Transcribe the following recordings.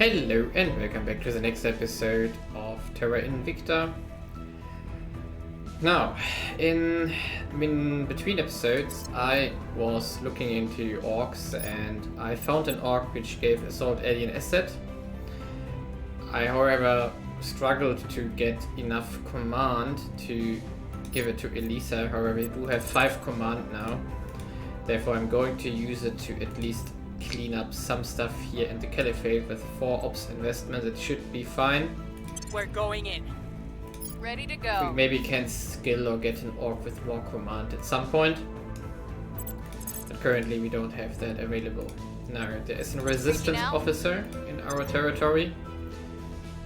Hello and welcome back to the next episode of Terra Invicta. Now, in between episodes I was looking into orcs and I found an orc which gave Assault Alien asset. I however struggled to get enough command to give it to Elisa. However, we do have 5 command now, therefore I'm going to use it to at least clean up some stuff here in the Caliphate. With 4 ops investments, it should be fine. We're going in. Ready to go. We maybe can skill or get an orc with war command at some point, but currently we don't have that available. Now there is a resistance officer in our territory,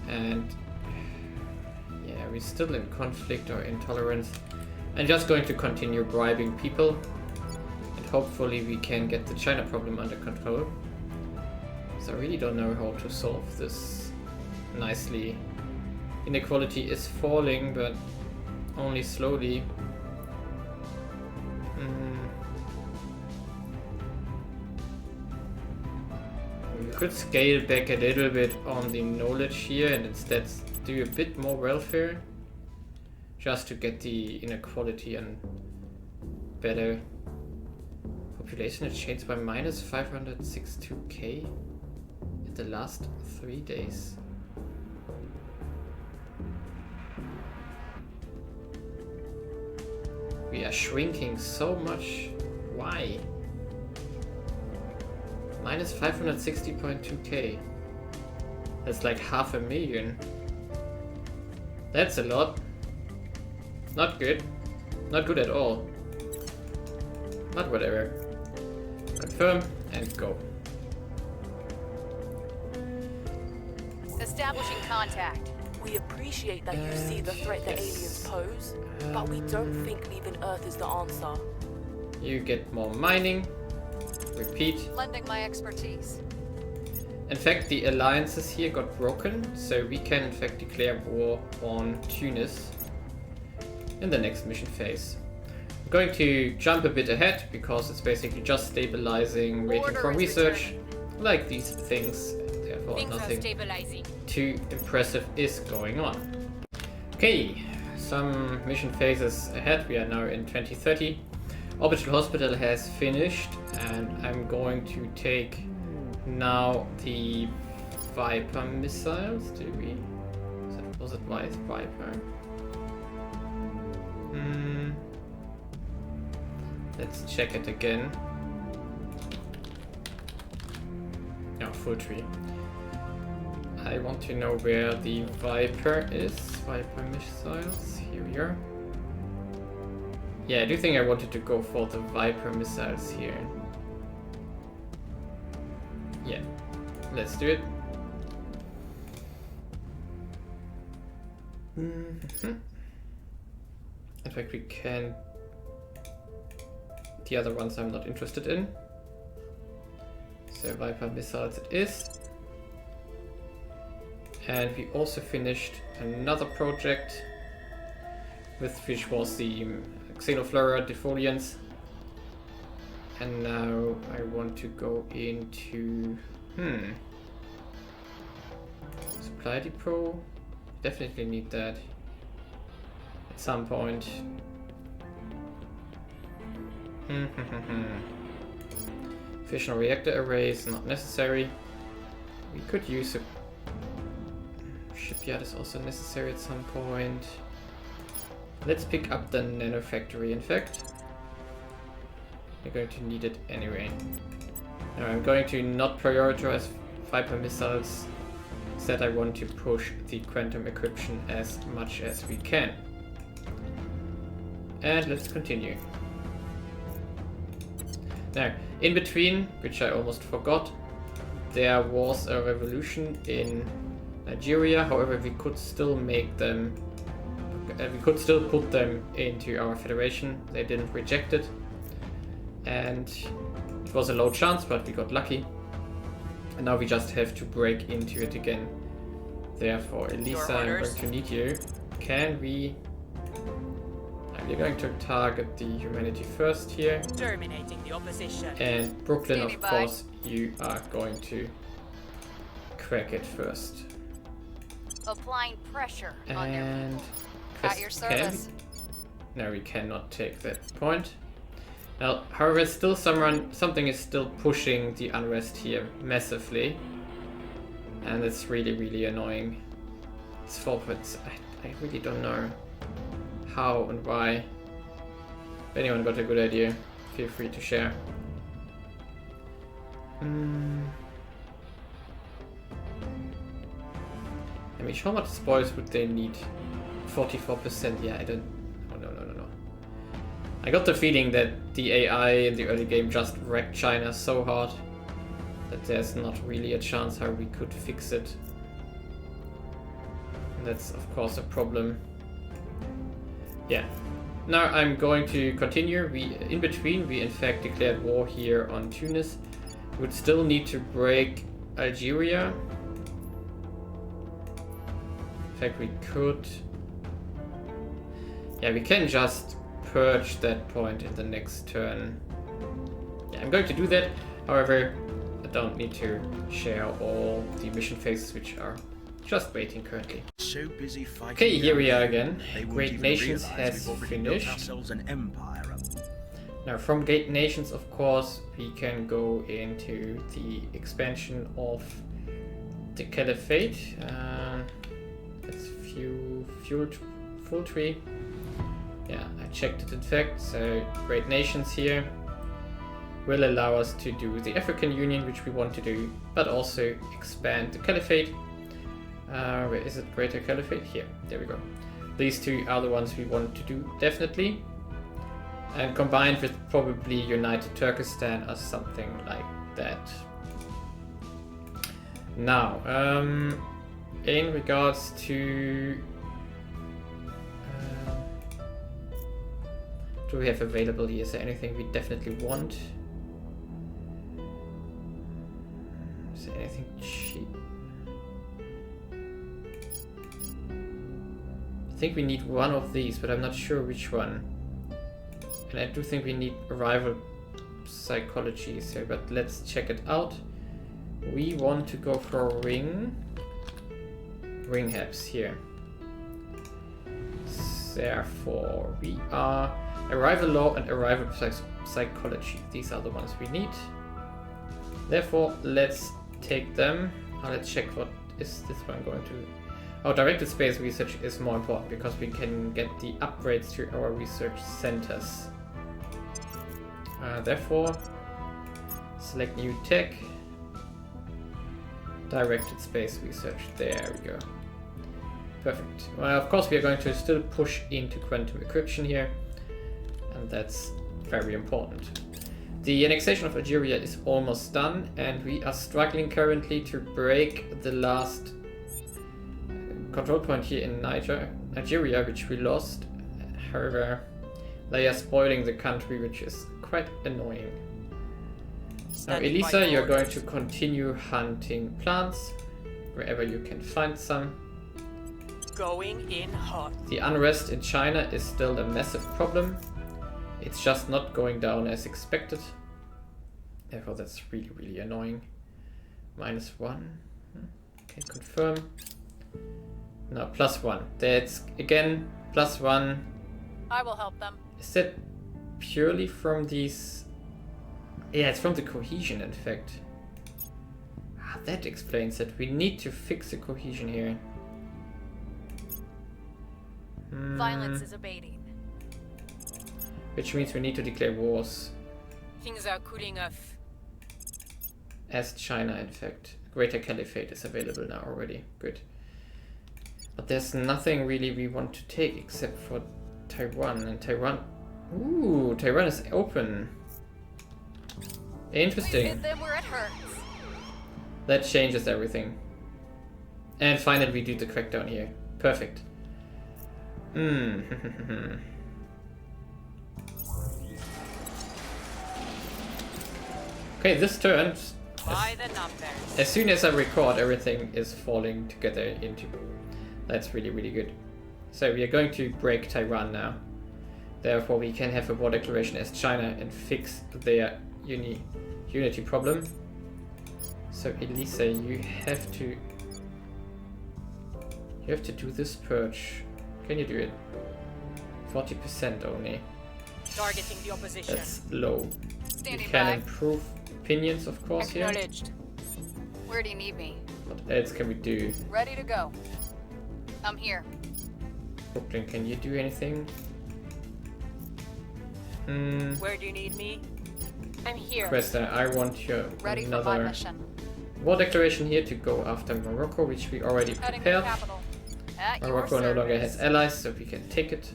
and yeah, we're still in conflict or intolerance. I'm just going to continue bribing people. Hopefully we can get the China problem under control. So I really don't know how to solve this nicely. Inequality is falling, but only slowly. We could scale back a little bit on the knowledge here and instead do a bit more welfare, just to get the inequality and better. Population has changed by minus 562k in the last 3 days. We are shrinking so much. Why? Minus 560.2k. That's like 500,000. That's a lot. Not good. Not good at all. But whatever. Confirm and go. Establishing contact. We appreciate that you see the threat the aliens pose, but we don't think leaving Earth is the answer. You get more mining. Repeat. Lending my expertise. In fact, the alliances here got broken, so we can in fact declare war on Tunis in the next mission phase. I'm going to jump a bit ahead because it's basically just stabilizing, waiting for research, like these things. Therefore, nothing too impressive is going on. Okay, some mission phases ahead. We are now in 2030. Orbital Hospital has finished, and I'm going to take now the Viper missiles. Was it Viper? Let's check it again. Oh, full tree. I want to know where the Viper is. Viper missiles. Here we are. Yeah, I do think I wanted to go for the Viper missiles here. Yeah, let's do it. In fact, we can. The other ones I'm not interested in. So Viper missiles it is. And we also finished another project which was the Xenoflora defoliants. And now I want to go into supply depot. Definitely need that at some point. Fission reactor arrays not necessary. We could use a shipyard is also necessary at some point. Let's pick up the nano factory. In fact, we're going to need it anyway. Now I'm going to not prioritize Viper missiles. Instead, I want to push the quantum encryption as much as we can. And let's continue. Now, in between, which I almost forgot, there was a revolution in Nigeria. However, we could still make them, we could still put them into our federation. They didn't reject it, and it was a low chance, but we got lucky. And now we just have to break into it again. Therefore, Elisa, I'm going to need you. Can we? We're going to target the humanity first here. Terminating the opposition. And Brooklyn, of course, you are going to crack it first. Applying pressure on their And people. At your service. No, we cannot take that point. Now, however, still something is still pushing the unrest here massively, and it's really, really annoying. It's forwards. I really don't know how and why. If anyone got a good idea, feel free to share. I mean, how much spoils would they need? 44%? Yeah, I don't. Oh, no. I got the feeling that the AI in the early game just wrecked China so hard that there's not really a chance how we could fix it. And that's of course a problem. Yeah. Now I'm going to continue. In between we in fact declared war here on Tunis. We would still need to break Algeria. In fact we could. Yeah, we can just purge that point in the next turn. Yeah, I'm going to do that. However, I don't need to share all the mission phases which are just waiting currently. So busy fighting. Okay, here we are again. They won't Great even Nations realise has we've already built finished. ourselves an empire. Now from Great Nations, of course, we can go into the expansion of the Caliphate. Let's view full tree. Yeah, I checked it in fact, so Great Nations here will allow us to do the African Union, which we want to do, but also expand the Caliphate. Where is it? Greater Caliphate? Here, there we go. These two are the ones we want to do, definitely. And combined with probably United Turkestan or something like that. Now, in regards to... do we have available here? Is there anything we definitely want? Is there anything cheap? I think we need one of these, but I'm not sure which one. And I do think we need rival psychologies here, but let's check it out. We want to go for ring habs here. Therefore, we are arrival law and arrival psychology. These are the ones we need. Therefore, let's take them. Now let's check what is this one going to. Oh, directed space research is more important because we can get the upgrades to our research centers. Therefore, select new tech. Directed space research. There we go. Perfect. Well, of course, we are going to still push into quantum encryption here, and that's very important. The annexation of Algeria is almost done, and we are struggling currently to break the last control point here in Nigeria, which we lost. However, they are spoiling the country, which is quite annoying. Now, Elisa, you're going to continue hunting plants wherever you can find some. Going in hot. The unrest in China is still a massive problem. It's just not going down as expected. Therefore, that's really, really annoying. -1. Okay, confirm. No, +1. That's again +1. I will help them. Is that purely from these? Yeah, it's from the cohesion, in fact. That explains it. We need to fix the cohesion here. Violence is abating. Which means we need to declare wars. Things are cooling off. As China, in fact. Greater Caliphate is available now already. Good. But there's nothing really we want to take except for Taiwan. And Taiwan... Ooh, Taiwan is open. Interesting. We hit them where it hurts. That changes everything. And finally we do the crackdown here. Perfect. Okay, this turn, By the numbers. as soon as I record, everything is falling together into... That's really, really good. So we are going to break Taiwan now. Therefore, we can have a war declaration as China and fix their unity problem. So Elisa, you have to do this purge. Can you do it? 40% only. Targeting the opposition. That's low. Standing You can by. improve opinions, of course, here. Acknowledged. Where do you need me? What else can we do? Ready to go. I'm here. Brooklyn, can you do anything? Where do you need me? I'm here. Questa, I want your Ready for my another mission. war declaration here to go after Morocco, which we already Heading to prepared. capital. At your Morocco no longer has service. allies, so we can take it.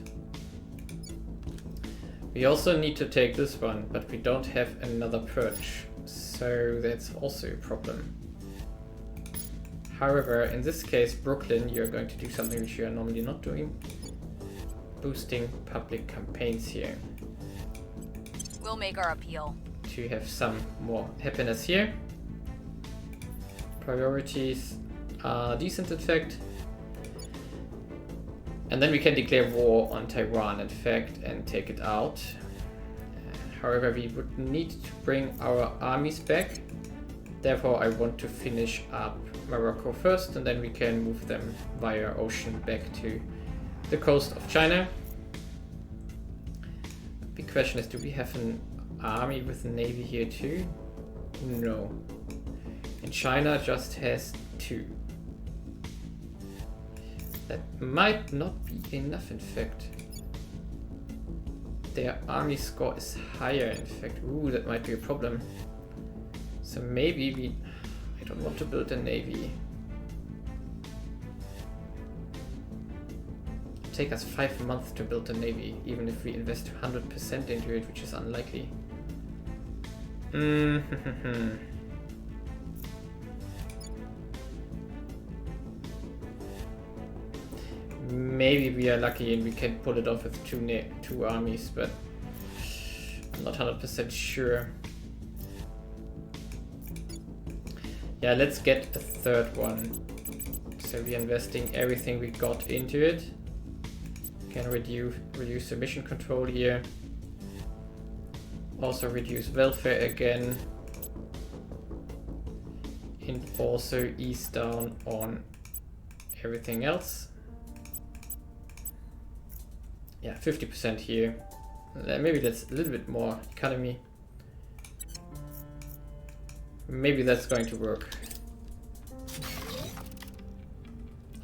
We also need to take this one, but we don't have another purge, so that's also a problem. However, in this case, Brooklyn, you're going to do something which you are normally not doing. Boosting public campaigns here. We'll make our appeal. To have some more happiness here. Priorities are decent, in fact. And then we can declare war on Taiwan, in fact, and take it out. However, we would need to bring our armies back. Therefore, I want to finish up Morocco first, and then we can move them via ocean back to the coast of China. The big question is, do we have an army with a navy here too? No. And China just has 2. That might not be enough, in fact. Their army score is higher, in fact. Ooh, that might be a problem. So maybe we... I don't want to build a navy. It'll take us 5 months to build a navy, even if we invest 100% into it, which is unlikely. Maybe we are lucky and we can pull it off with 2 armies, but I'm not 100% sure. Yeah, let's get a 3rd one. So we're investing everything we got into it. Can reduce the mission control here. Also reduce welfare again. And also ease down on everything else. Yeah, 50% here. Maybe that's a little bit more economy. Maybe that's going to work.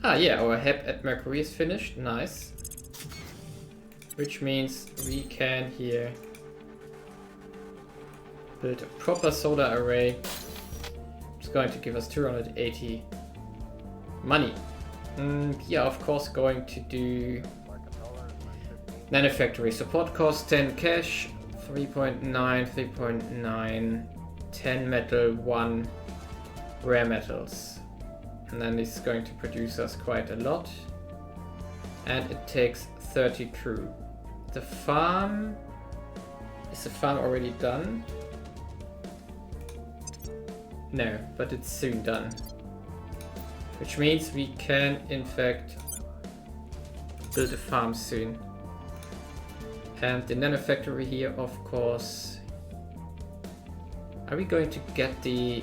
Ah, yeah, our hub at Mercury is finished. Nice. Which means we can here build a proper solar array. It's going to give us 280 money. We are of course going to do Nanofactory. Support cost 10 cash, 3.9, 3.9, 10 metal, 1 rare metals. And then it's going to produce us quite a lot. And it takes 30 crew. The farm... Is the farm already done? No, but it's soon done. Which means we can, in fact, build a farm soon. And the nanofactory here, of course... Are we going to get the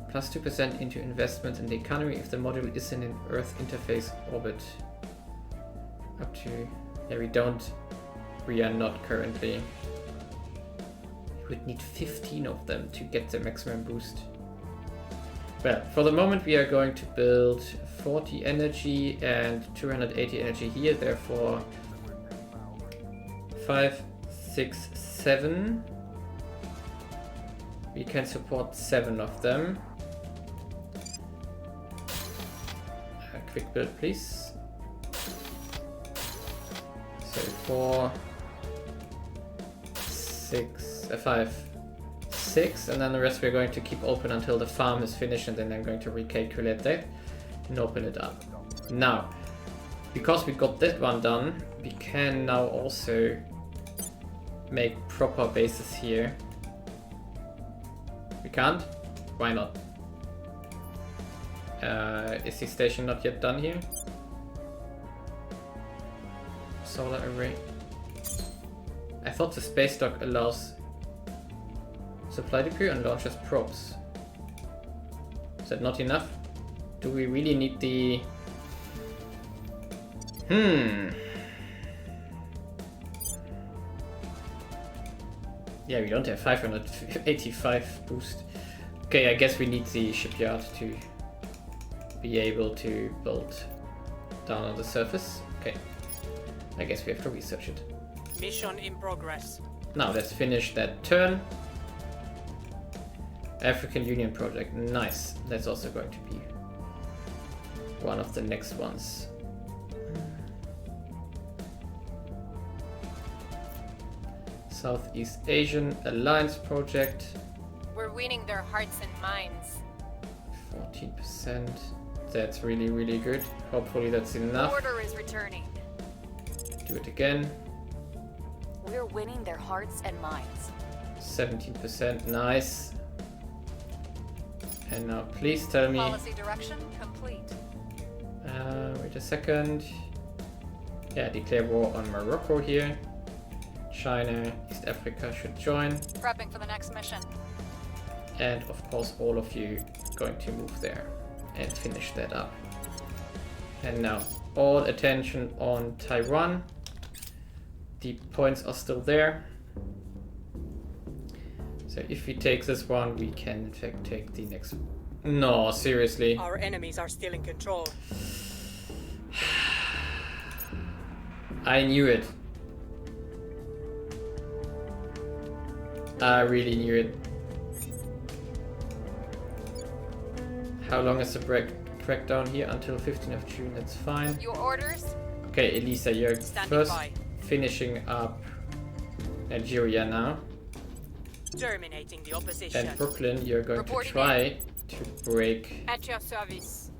plus 2% into investment in the economy if the module is in an Earth interface orbit? Up to... Yeah, we don't. We are not currently. We would need 15 of them to get the maximum boost. Well, for the moment we are going to build 40 energy and 280 energy here, therefore 5, 6, 7. We can support 7 of them. A quick build, please. So 4, 6, 5, 6, and then the rest we're going to keep open until the farm is finished, and then I'm going to recalculate that and open it up. Now, because we got that one done, we can now also make proper bases here. We can't? Why not? Is the station not yet done here? Solar array. I thought the space dock allows supply debris and launches probes. that not enough? Do we really need the... Yeah, we don't have 585 boost. Okay, I guess we need the shipyard to be able to build down on the surface. Okay, I guess we have to research it. Mission in progress. Now let's finish that turn. African Union project, nice. That's also going to be one of the next ones. Southeast Asian Alliance project. We're winning their hearts and minds. 14%. That's really, really good. Hopefully that's enough. Order is returning. Do it again. We're winning their hearts and minds. 17%, nice. And now please tell me... Policy direction complete. Wait a second. Yeah, declare war on Morocco here. China, East Africa should join. Prepping for the next mission. And of course all of you going to move there and finish that up. And now all attention on Taiwan. The points are still there. So if we take this one, we can in fact take the next one. No, seriously. Our enemies are still in control. I knew it. I really knew it. How long is the crackdown here? Until 15th of June, that's fine. Your orders? Okay, Elisa, you're Standing first by. finishing up Nigeria now. Terminating the opposition. And Brooklyn, you're going Reporting to try to break At your service.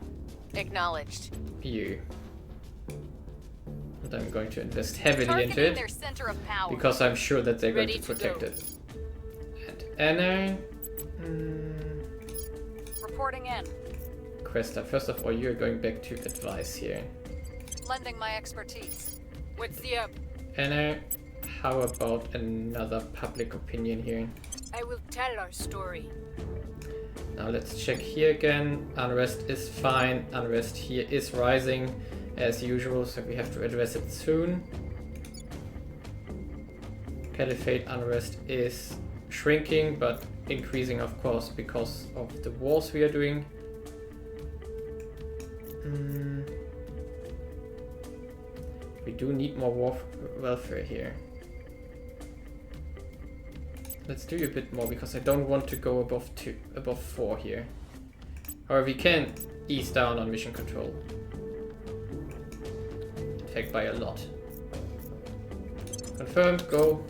Acknowledged. you. And I'm going to invest heavily into Targeting it their center of power. because I'm sure that they're going Ready to to protect go. it. And Anna, Reporting in. Cresta, first of all, you're going back to advice here. Lending my expertise. What's the Anna, how about another public opinion here? I will tell our story. Now let's check here again. Unrest is fine. Unrest here is rising as usual, so we have to address it soon. Caliphate unrest is shrinking, but increasing, of course, because of the wars we are doing. We do need more welfare here. Let's do a bit more because I don't want to go above 4 here. However, we can ease down on mission control. In fact, by a lot. Confirmed, go.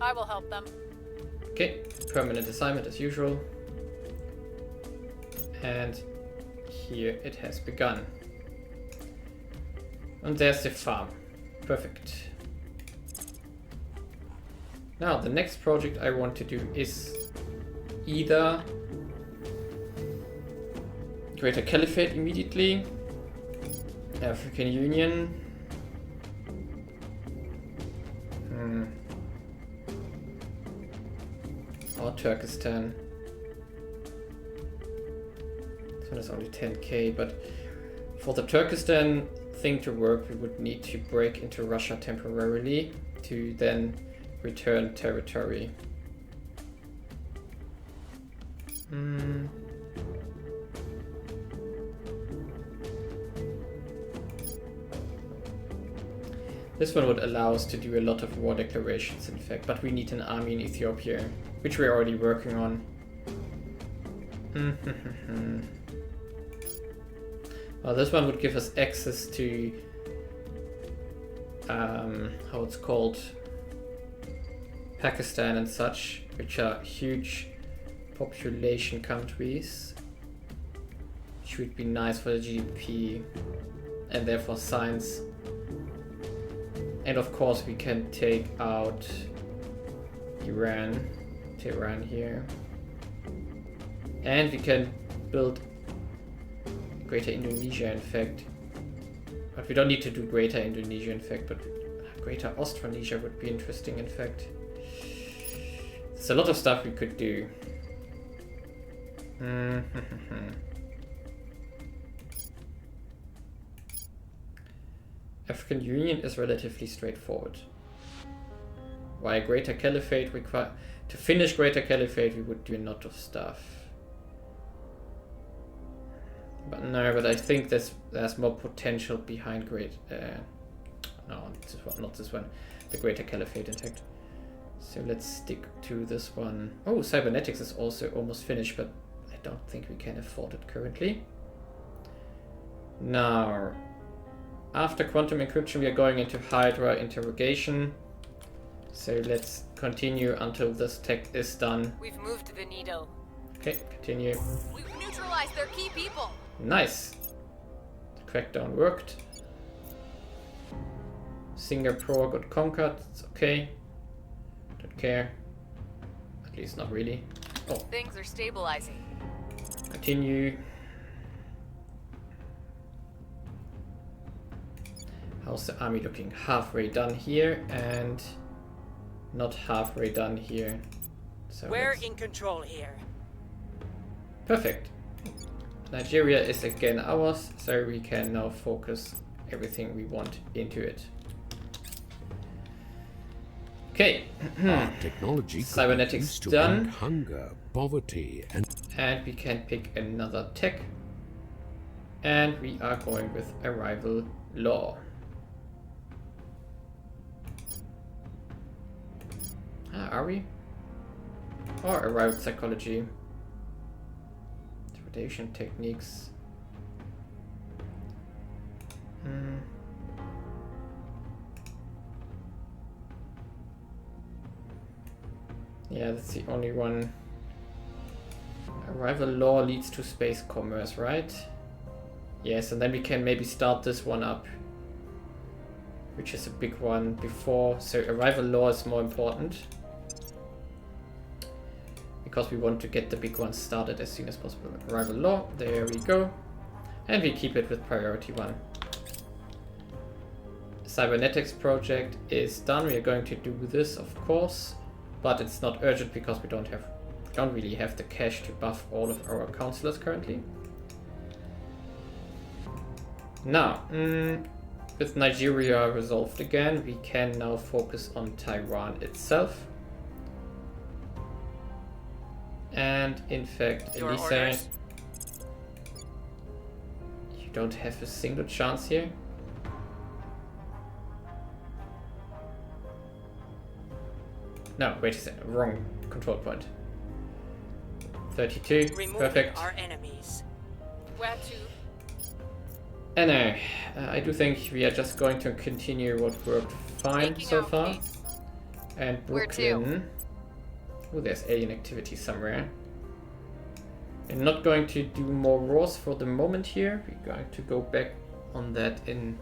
I will help them. Okay, permanent assignment as usual. And here it has begun. And there's the farm. Perfect. Now, the next project I want to do is either Greater Caliphate immediately, African Union, or Turkestan. This one is only 10k, but for the Turkestan thing to work, we would need to break into Russia temporarily to then return territory. This one would allow us to do a lot of war declarations, in fact, but we need an army in Ethiopia, which we're already working on. Well, this one would give us access to how it's called, Pakistan and such, which are huge population countries, which would be nice for the GDP and therefore science. And of course we can take out Iran, Tehran here, and we can build Greater Indonesia, in fact. But we don't need to do Greater Indonesia, in fact, but Greater Austronesia would be interesting, in fact. There's a lot of stuff we could do. African Union is relatively straightforward. Why Greater Caliphate require... To finish Greater Caliphate we would do a lot of stuff. But no, but I think there's more potential behind no, not this one. The Greater Caliphate, in fact. So let's stick to this one. Oh, Cybernetics is also almost finished, but I don't think we can afford it currently. Now, after quantum encryption, we are going into Hydra interrogation. So let's continue until this tech is done. We've moved the needle. Okay, continue. We've neutralized their key people. Nice. The crackdown worked. Singapore got conquered. It's okay. Don't care. At least not really. Oh. Things are stabilizing. Continue. How's the army looking? Halfway done here and not halfway done here. So We're in control here. perfect. Nigeria is again ours, so we can now focus everything we want into it. Okay. Our technology Cybernetics to done. end hunger, poverty, and And we can pick another tech. And we are going with arrival law. Are we? Or arrival psychology. Degradation techniques. Yeah, that's the only one. Arrival law leads to space commerce, right? Yes, and then we can maybe start this one up, which is a big one before. So arrival law is more important because we want to get the big one started as soon as possible. Arrival law, there we go. And we keep it with priority 1. Cybernetics project is done. We are going to do this, of course, but it's not urgent because we don't really have the cash to buff all of our counselors currently. Now, with Nigeria resolved again, we can now focus on Taiwan itself. And in fact, Your Elisa, orders? you don't have a single chance here. No, wait a second, wrong control point. 32, Removing perfect. our enemies. Where to? And I do think we are just going to continue what worked fine Making so out, far. please. And Where to? Brooklyn. Oh, there's alien activity somewhere. We're not going to do more wars for the moment here. We're going to go back on that in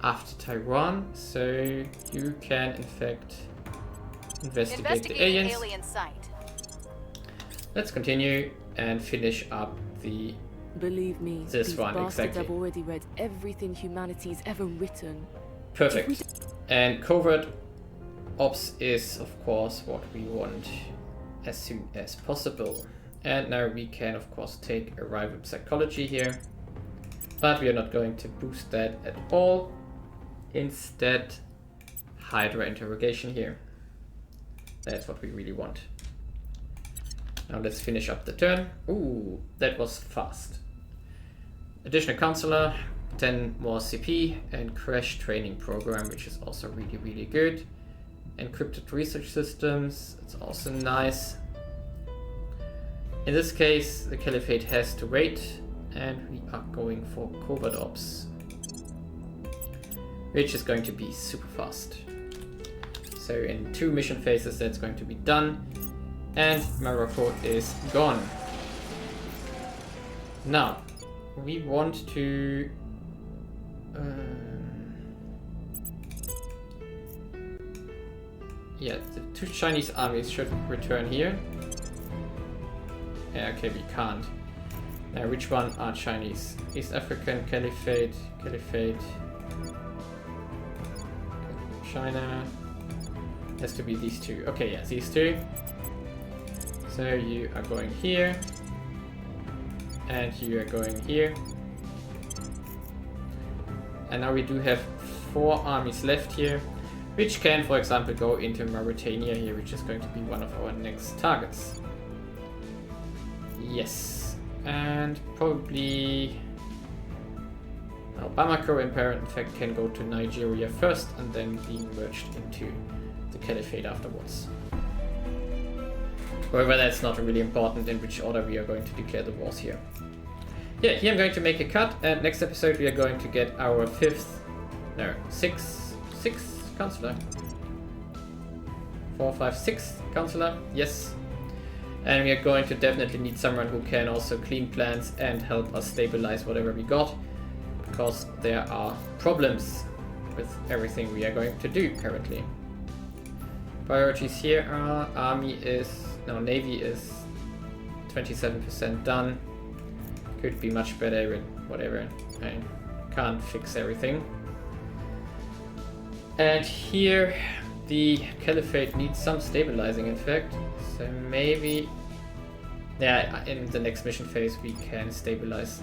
after Taiwan. So you can in fact investigate the aliens. Alien site. Let's continue and finish up the Believe me, This these one, bastards exactly. have already read everything humanity's ever written. perfect. And covert ops is of course what we want as soon as possible. And now we can of course take arrival psychology here, but we are not going to boost that at all. Instead, Hydra interrogation here. That's what we really want. Now let's finish up the turn. Ooh, that was fast. Additional counselor, 10 more CP, and crash training program, which is also really, really good. Encrypted research systems, it's also nice. In this case, the Caliphate has to wait, and we are going for covert ops, which is going to be super fast. So in 2 mission phases that's going to be done, and Morocco is gone. Now, we want to yeah, the 2 Chinese armies should return here. Yeah, okay, we can't. Now, which one are Chinese? East African Caliphate, China. Has to be these two. Okay, yeah, these two. So you are going here. And you are going here. And now we do have 4 armies left here, which can, for example, go into Mauritania here, which is going to be one of our next targets. Yes. And probably... Now, Bamako in fact can go to Nigeria first and then be merged into the Caliphate afterwards. However, that's not really important in which order we are going to declare the wars here. Yeah, here I'm going to make a cut, and next episode we are going to get our sixth counselor. 4, 5, 6 counselor, yes. And we are going to definitely need someone who can also clean plants and help us stabilize whatever we got, because there are problems with everything we are going to do currently. Priorities here are Navy is 27% done. Could be much better, but whatever. I can't fix everything. And here the Caliphate needs some stabilizing, in fact. So maybe, yeah, in the next mission phase we can stabilize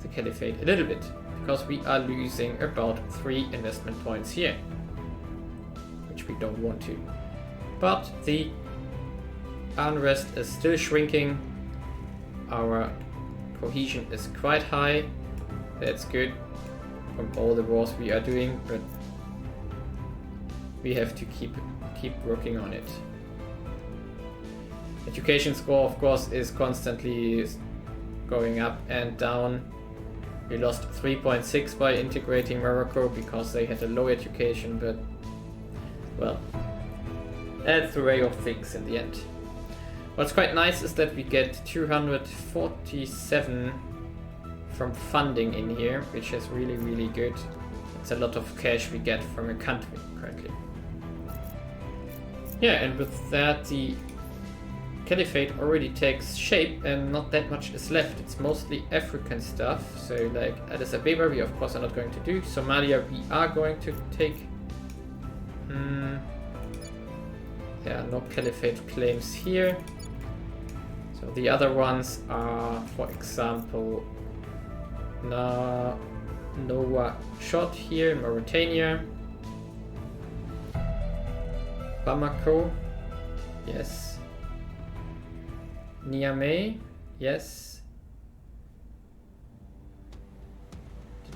the Caliphate a little bit, because we are losing about 3 investment points here, which we don't want to. But the unrest is still shrinking. Our cohesion is quite high. That's good from all the wars we are doing, but we have to keep working on it. Education score, of course, is constantly going up and down. We lost 3.6 by integrating Morocco because they had a low education, but well, that's the way of things in the end. What's quite nice is that we get 247 from funding in here, which is really, really good. It's a lot of cash we get from a country currently. Yeah, and with that the Caliphate already takes shape and not that much is left. It's mostly African stuff, so like Addis Ababa we of course are not going to do. Somalia we are going to take. There are no Caliphate claims here. So the other ones are, for example, Noah Shot here in Mauritania. Bamako, yes. Niamey, yes.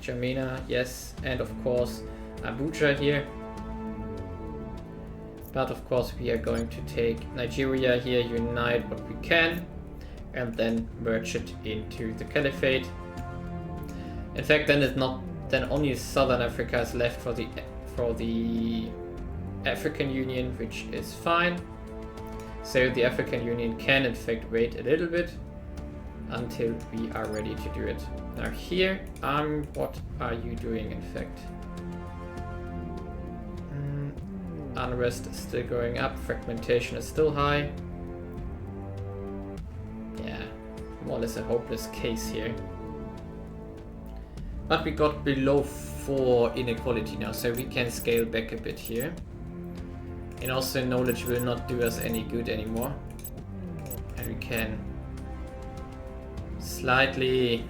Jamena, yes. And of course Abuja here. But of course we are going to take Nigeria here, unite what we can, and then merge it into the Caliphate. In fact, then only Southern Africa is left for the African Union, which is fine. So the African Union can in fact wait a little bit until we are ready to do it. Now here, what are you doing in fact? Unrest is still going up, fragmentation is still high. Yeah, more or less a hopeless case here. But we got below 4 inequality now, so we can scale back a bit here. And also knowledge will not do us any good anymore. And we can slightly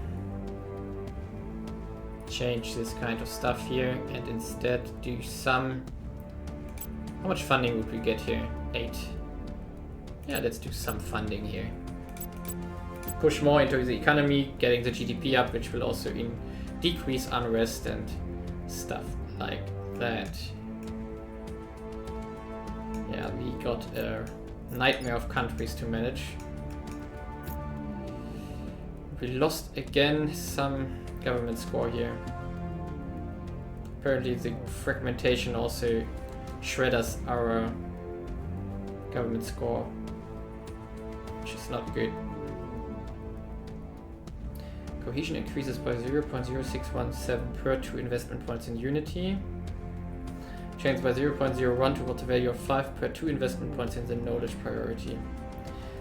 change this kind of stuff here and instead do some... How much funding would we get here? 8. Yeah, let's do some funding here. Push more into the economy, getting the GDP up, which will also decrease unrest and stuff like that. Yeah, we got a nightmare of countries to manage. We lost again some government score here. Apparently the fragmentation also shredders our government score, which is not good. Cohesion increases by 0.0617 per 2 investment points in unity. Changes by 0.01 towards a value of 5 per 2 investment points in the knowledge priority.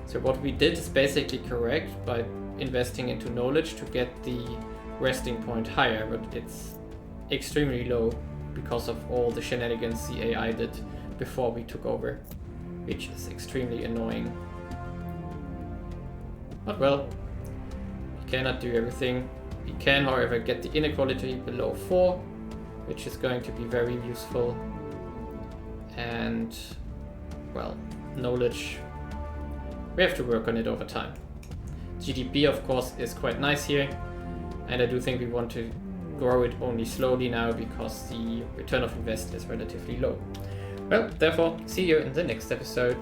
So what we did is basically correct by investing into knowledge to get the resting point higher, but it's extremely low because of all the shenanigans the AI did before we took over, which is extremely annoying. But well, we cannot do everything. We can, however, get the inequality below 4, which is going to be very useful. And, well, knowledge, we have to work on it over time. GDP, of course, is quite nice here, and I do think we want to grow it only slowly now because the return of invest is relatively low. Well, therefore, see you in the next episode.